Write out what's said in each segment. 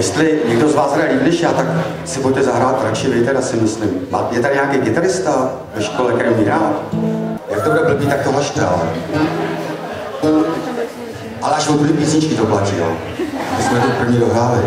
Jestli někdo z vás hraje líp než já, tak si pojďte zahrát radši vy, teda si myslím. Je tady nějaký kytarista ve škole, který umí hrát? Jak to bude blbý, tak to hlašte, ale. Ale až od druhé písničky to platí, jo. My jsme to první dohráli.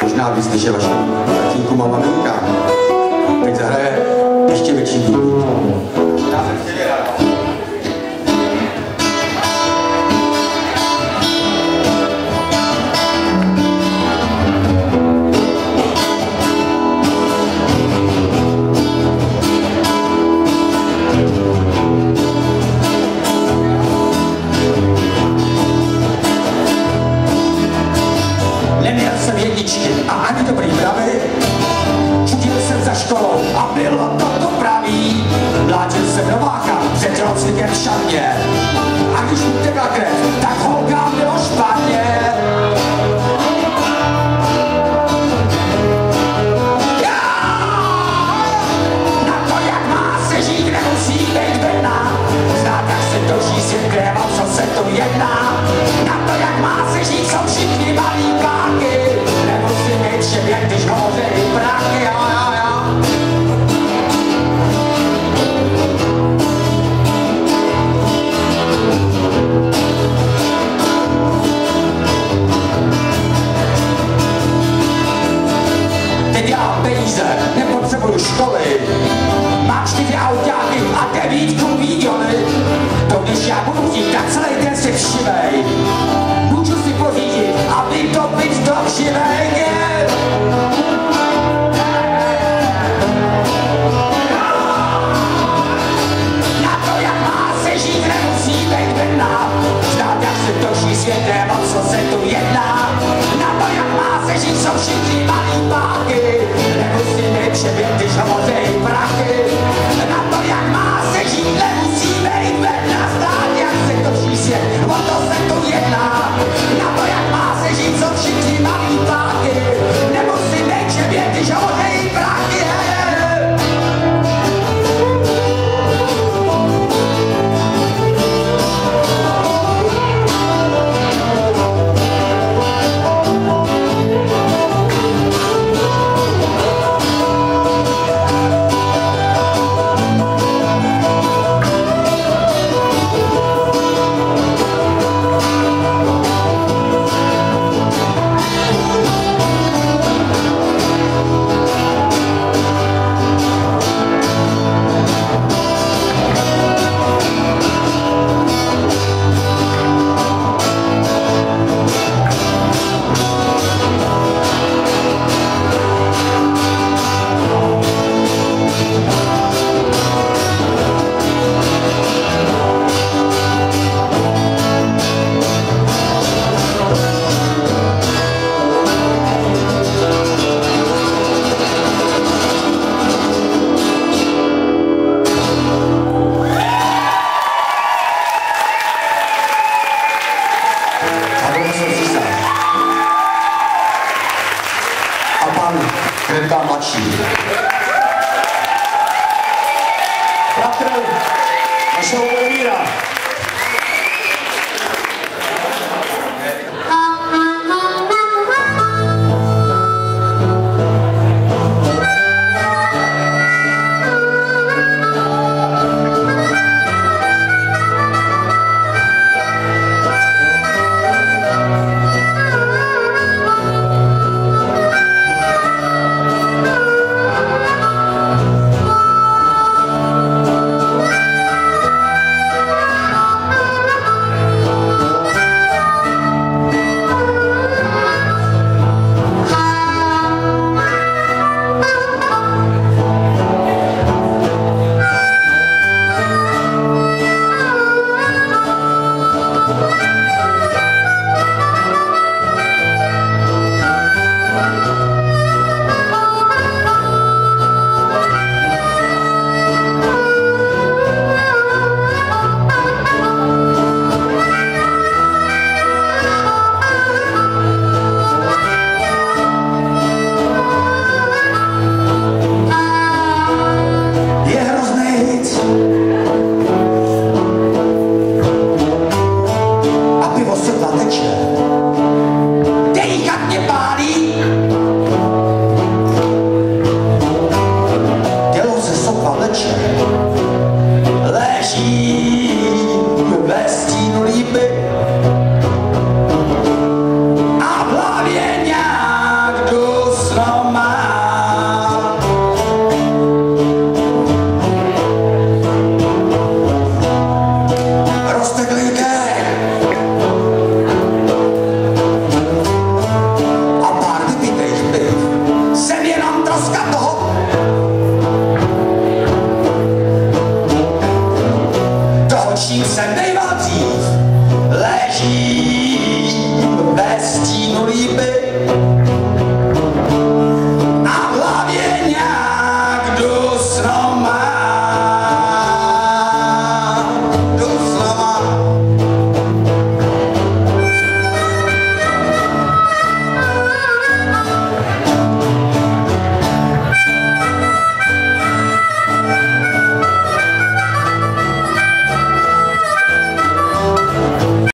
Možná víc, než je vaše tatínku a maminka. Teď zahraje ještě větší důvod. Já jsem chtěl rád. A ani dobrý mravy, chodil jsem za školou a bylo to pravý. se točí světem, o co se tu jedná. Na to, jak má se žít, jsou všichni malý páky. Nemusíme přebět, když hovořejí prachy. Na to, jak má se žít, nemusíme jít ven na stát. Jak se točí svět, o to se tu jedná. Na to, jak má se žít, jsou všichni malý páky. Nemusíme přebět, když hovořejí prachy. Bratr našeho Vladimíra. A pivo se teče.